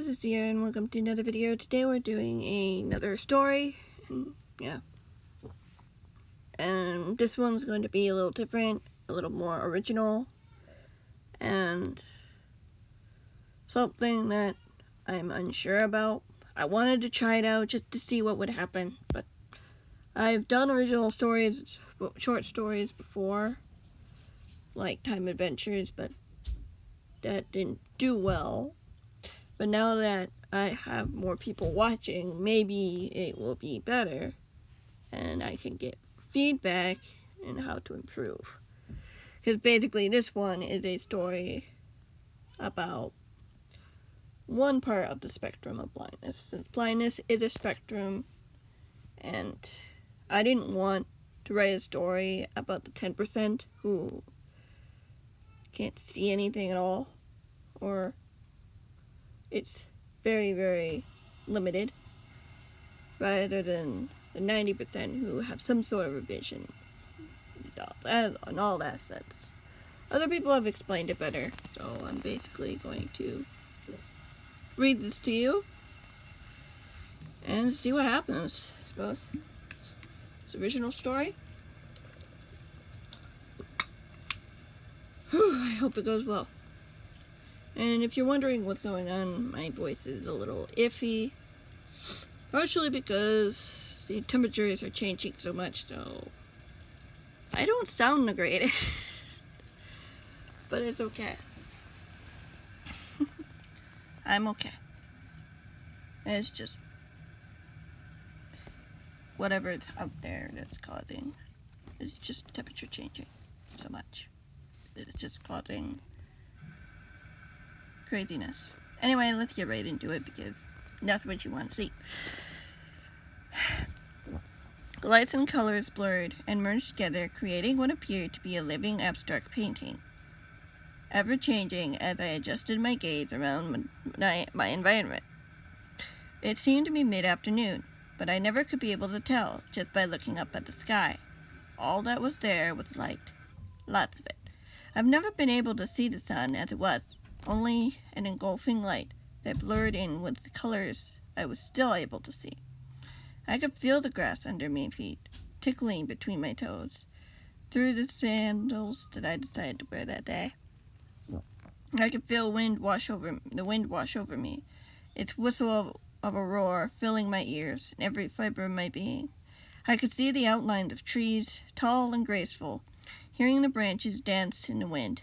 this is Zia and welcome to another video. Today we're doing another story, and and this one's going to be a little different, a little more original, and something that I'm unsure about. I wanted to try it out just to see what would happen, but I've done original stories, short stories before, like Time Adventures, but that didn't do well. But now that I have more people watching, maybe it will be better and I can get feedback on how to improve. Because basically this one is a story about one part of the spectrum of blindness. Since blindness is a spectrum, and I didn't want to write a story about the 10% who can't see anything at all, or it's very, very limited, rather than the 90% who have some sort of a vision in all assets. Other people have explained it better, so I'm basically going to read this to you and see what happens, I suppose. It's the original story. I hope it goes well. And if you're wondering what's going on, my voice is a little iffy. Partially because the temperatures are changing so much, so I don't sound the greatest. But it's okay. I'm okay. It's just whatever's out there that's causing. It's just temperature changing so much. It's just causing craziness. Anyway, let's get right into it because that's what you want to see. The lights and colors blurred and merged together, creating what appeared to be a living abstract painting, ever-changing as I adjusted my gaze around my environment. It seemed to be mid-afternoon, but I never could be able to tell just by looking up at the sky. All that was there was light, lots of it. I've never been able to see the sun as it was, only an engulfing light that blurred in with the colors I was still able to see. I could feel the grass under my feet, tickling between my toes, through the sandals that I decided to wear that day. I could feel the wind wash over me, its whistle of a roar filling my ears and every fiber of my being. I could see the outlines of trees, tall and graceful, hearing the branches dance in the wind.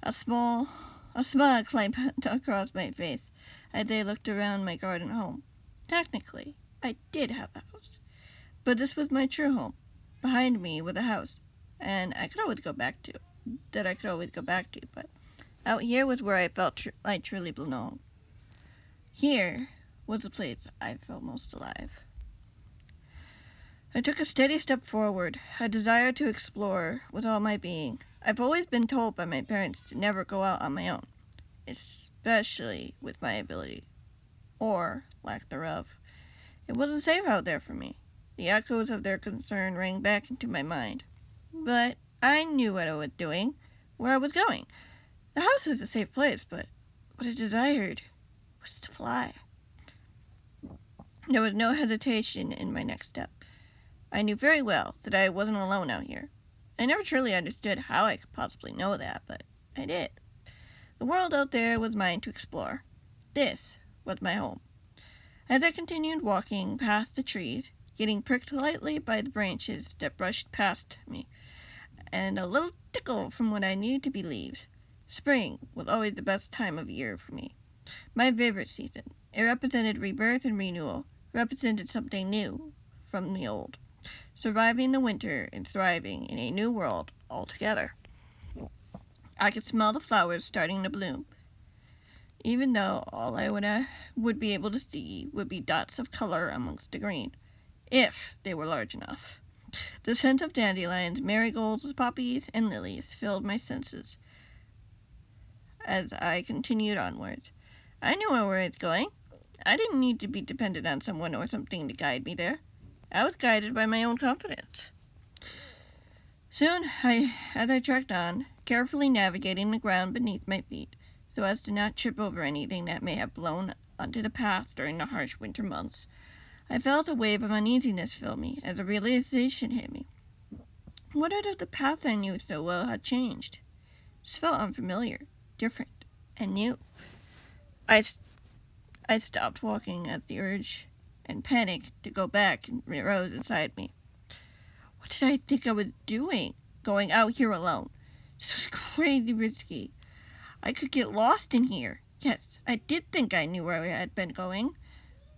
A smile climbed across my face as I looked around my garden home. Technically, I did have a house, but this was my true home. Behind me was a house, and I could always go back to, but out here was where I felt I truly belonged. Here was the place I felt most alive. I took a steady step forward, a desire to explore with all my being. I've always been told by my parents to never go out on my own, especially with my ability, or lack thereof. It wasn't safe out there for me. The echoes of their concern rang back into my mind. But I knew what I was doing, where I was going. The house was a safe place, but what I desired was to fly. There was no hesitation in my next step. I knew very well that I wasn't alone out here. I never truly understood how I could possibly know that, but I did. The world out there was mine to explore. This was my home. As I continued walking past the trees, getting pricked lightly by the branches that brushed past me, and a little tickle from what I knew to be leaves, spring was always the best time of year for me. My favorite season. It represented rebirth and renewal, represented something new from the old, surviving the winter and thriving in a new world altogether. I could smell the flowers starting to bloom, even though all I would be able to see would be dots of color amongst the green, if they were large enough. The scent of dandelions, marigolds, poppies, and lilies filled my senses as I continued onwards. I knew where I was going. I didn't need to be dependent on someone or something to guide me there. I was guided by my own confidence. Soon, as I trekked on, carefully navigating the ground beneath my feet, so as to not trip over anything that may have blown onto the path during the harsh winter months. I felt a wave of uneasiness fill me as a realization hit me. What if the path I knew so well had changed? It felt unfamiliar, different, and new. I stopped walking at the urge and panic to go back rose inside me. What did I think I was doing, going out here alone? This was crazy risky. I could get lost in here. Yes, I did think I knew where I had been going,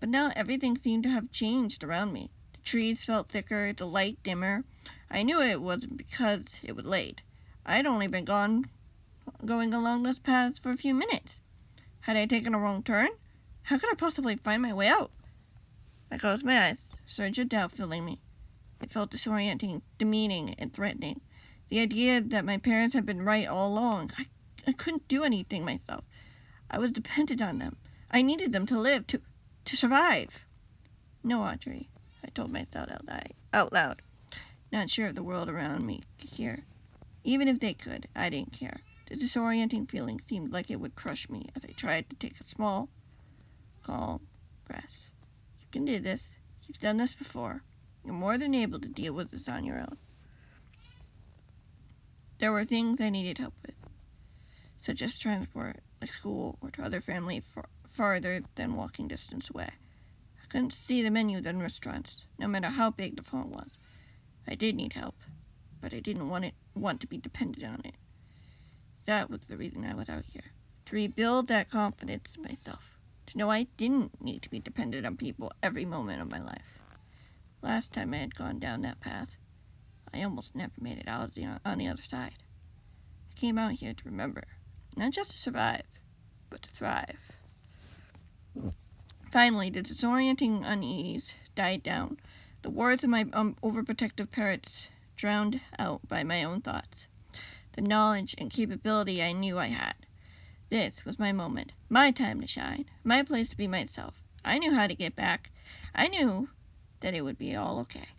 but now everything seemed to have changed around me. The trees felt thicker, the light dimmer. I knew it wasn't because it was late. I had only been going along this path for a few minutes. Had I taken a wrong turn? How could I possibly find my way out? I closed my eyes, a surge of doubt filling me. It felt disorienting, demeaning, and threatening. The idea that my parents had been right all along. I couldn't do anything myself. I was dependent on them. I needed them to live, to survive. No, Audrey, I told myself out loud, not sure if the world around me could hear. Even if they could, I didn't care. The disorienting feeling seemed like it would crush me as I tried to take a small, calm breath. You can do this. You've done this before. You're more than able to deal with this on your own. There were things I needed help with, such as transport, like school, or to other family farther than walking distance away. I couldn't see the menus in restaurants, no matter how big the font was. I did need help, but I didn't want to be dependent on it. That was the reason I was out here, to rebuild that confidence in myself, to know I didn't need to be dependent on people every moment of my life. Last time I had gone down that path, I almost never made it out on the other side. I came out here to remember, not just to survive, but to thrive. Finally, the disorienting unease died down, the words of my overprotective parents drowned out by my own thoughts. The knowledge and capability I knew I had. This was my moment, my time to shine, my place to be myself. I knew how to get back. I knew that it would be all okay.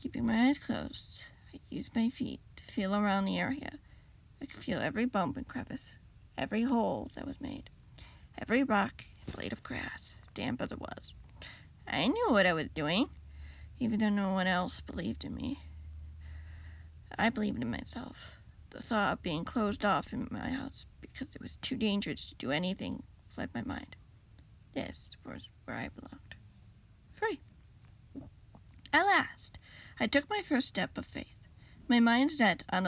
Keeping my eyes closed, I used my feet to feel around the area. I could feel every bump and crevice, every hole that was made, every rock and blade of grass, damp as it was. I knew what I was doing, even though no one else believed in me. I believed in myself. The thought of being closed off in my house because it was too dangerous to do anything fled my mind. This was where I belonged. Free. At last, I took my first step of faith. My mind set on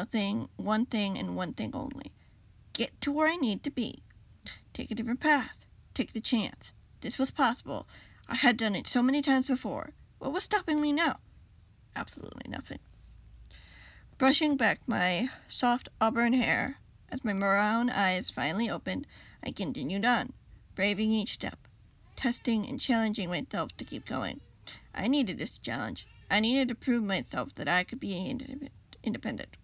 one thing and one thing only. Get to where I need to be. Take a different path. Take the chance. This was possible. I had done it so many times before. What was stopping me now? Absolutely nothing. Brushing back my soft auburn hair, as my brown eyes finally opened, I continued on, braving each step, testing and challenging myself to keep going. I needed this challenge. I needed to prove myself that I could be independent,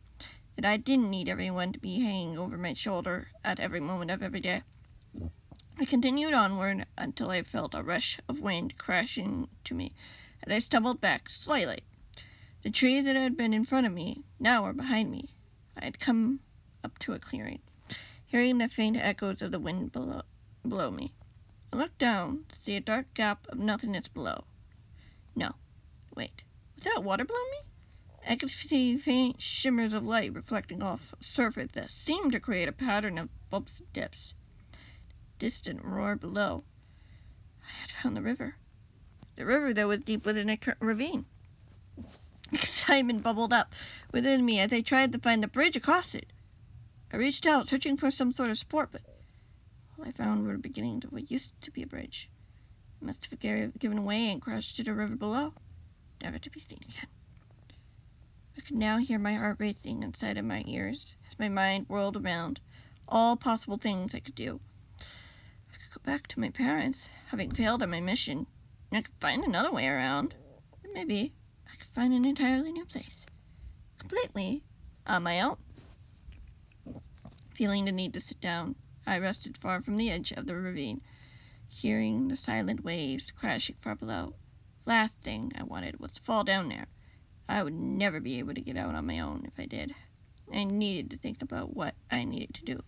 that I didn't need everyone to be hanging over my shoulder at every moment of every day. I continued onward until I felt a rush of wind crashing to me as I stumbled back slightly. The trees that had been in front of me now were behind me. I had come up to a clearing, hearing the faint echoes of the wind below me. I looked down to see a dark gap of nothingness below. No, wait, was that water below me? I could see faint shimmers of light reflecting off a surface that seemed to create a pattern of bumps and dips. Distant roar below. I had found the river that was deep within a ravine. Excitement bubbled up within me as I tried to find the bridge across it. I reached out, searching for some sort of support, but all I found were the beginnings of what used to be a bridge. It must have given way and crashed to the river below, never to be seen again. I could now hear my heart racing inside of my ears as my mind whirled around all possible things I could do. I could go back to my parents, having failed at my mission, and I could find another way around. Or maybe I could find an entirely new place, completely on my own. Feeling the need to sit down, I rested far from the edge of the ravine, hearing the silent waves crashing far below. Last thing I wanted was to fall down there. I would never be able to get out on my own if I did. I needed to think about what I needed to do.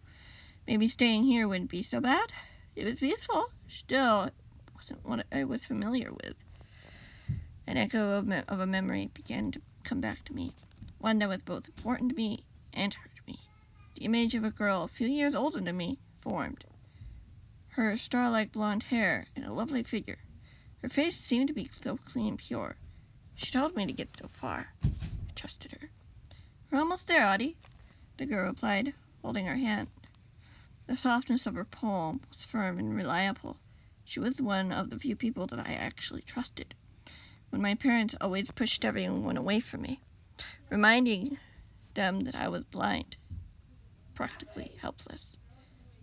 Maybe staying here wouldn't be so bad. It was peaceful. Still, it wasn't what I was familiar with. An echo of a memory began to come back to me, one that was both important to me and hurt me. The image of a girl a few years older than me formed. Her star-like blonde hair and a lovely figure. Her face seemed to be so clean and pure. She told me to get so far. I trusted her. "We're almost there, Audie," the girl replied, holding her hand. The softness of her palm was firm and reliable. She was one of the few people that I actually trusted, when my parents always pushed everyone away from me, reminding them that I was blind, practically helpless.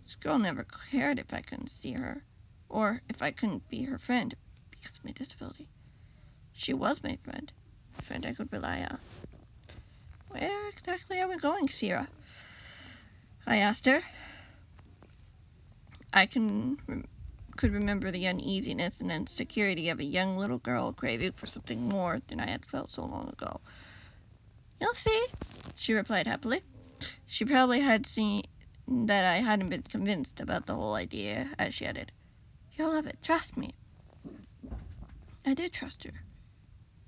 This girl never cared if I couldn't see her, or if I couldn't be her friend because of my disability. She was my friend, a friend I could rely on. "Where exactly are we going, Sierra?" I asked her. I could remember the uneasiness and insecurity of a young little girl craving for something more than I had felt so long ago. "You'll see," she replied happily. She probably had seen that I hadn't been convinced about the whole idea, as she added, "You'll love it, trust me." I did trust her.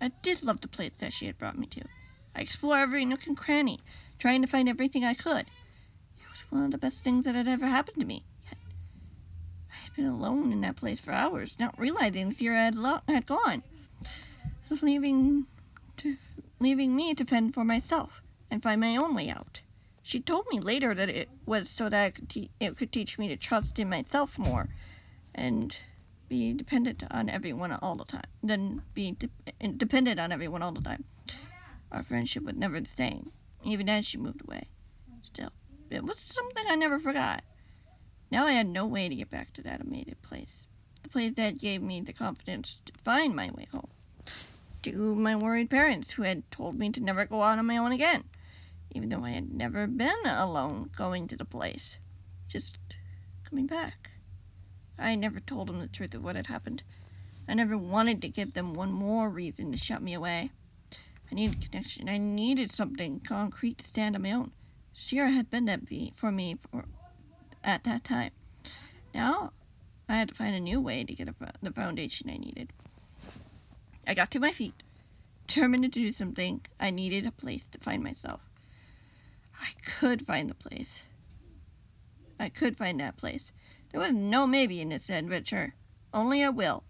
I did love the place that she had brought me to. I explored every nook and cranny, trying to find everything I could. It was one of the best things that had ever happened to me. Yet I had been alone in that place for hours, not realizing Sierra had gone, leaving me to fend for myself and find my own way out. She told me later that it was so that it could teach me to trust in myself more and be dependent on everyone all the time. Dependent on everyone all the time. Our friendship was never the same, even as she moved away. Still, it was something I never forgot. Now I had no way to get back to that amazing place. The place that gave me the confidence to find my way home. To my worried parents, who had told me to never go out on my own again, even though I had never been alone going to the place. Just coming back. I never told them the truth of what had happened. I never wanted to give them one more reason to shut me away. I needed connection. I needed something concrete to stand on my own. Sierra had been that for me at that time. Now, I had to find a new way to get the foundation I needed. I got to my feet, determined to do something. I needed a place to find myself. I could find the place. I could find that place. There was no maybe in this adventure, only a will,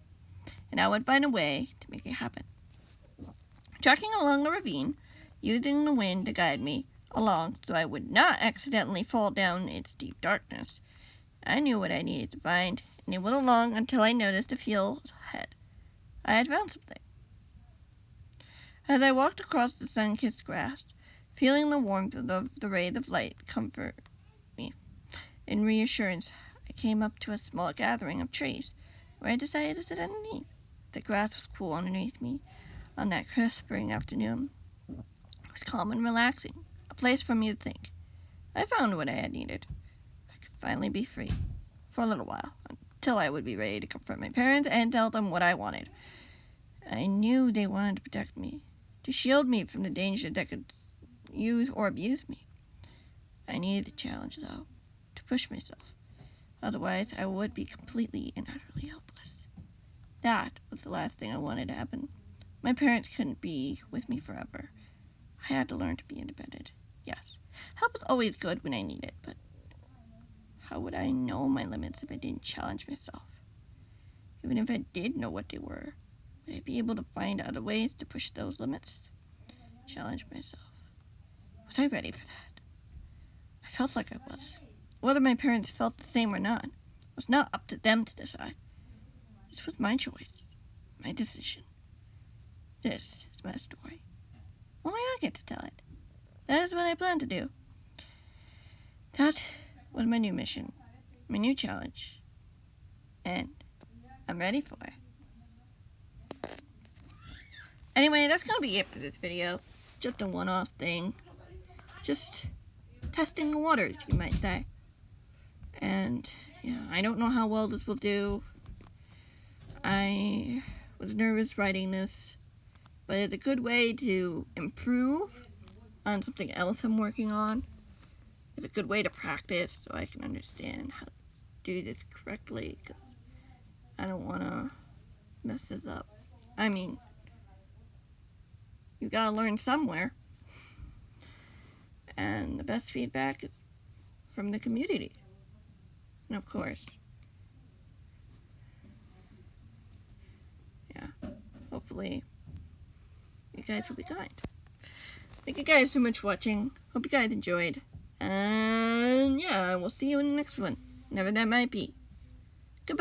and I would find a way to make it happen. Tracking along the ravine, using the wind to guide me along so I would not accidentally fall down its deep darkness, I knew what I needed to find, and it went along until I noticed a field ahead. I had found something. As I walked across the sun-kissed grass, feeling the warmth of the rays of light comfort me, in reassurance, I came up to a small gathering of trees, where I decided to sit underneath. The grass was cool underneath me on that crisp spring afternoon. It was calm and relaxing, a place for me to think. I found what I had needed. I could finally be free, for a little while, until I would be ready to confront my parents and tell them what I wanted. I knew they wanted to protect me, to shield me from the danger that could use or abuse me. I needed a challenge, though, to push myself. Otherwise, I would be completely and utterly helpless. That was the last thing I wanted to happen. My parents couldn't be with me forever. I had to learn to be independent. Yes, help was always good when I need it, but how would I know my limits if I didn't challenge myself? Even if I did know what they were, would I be able to find other ways to push those limits? Challenge myself. Was I ready for that? I felt like I was. Whether my parents felt the same or not was not up to them to decide. This was my choice, my decision. This is my story. Only I get to tell it. That is what I plan to do. That was my new mission, my new challenge, and I'm ready for it. Anyway, that's going to be it for this video. Just a one-off thing. Just testing the waters, you might say. And, yeah, I don't know how well this will do. I was nervous writing this, but it's a good way to improve on something else I'm working on. It's a good way to practice so I can understand how to do this correctly, because I don't want to mess this up. I mean, you gotta learn somewhere. And the best feedback is from the community. And of course, hopefully you guys will be kind. Thank you guys so much for watching. Hope you guys enjoyed. And yeah, we'll see you in the next one, whenever that might be.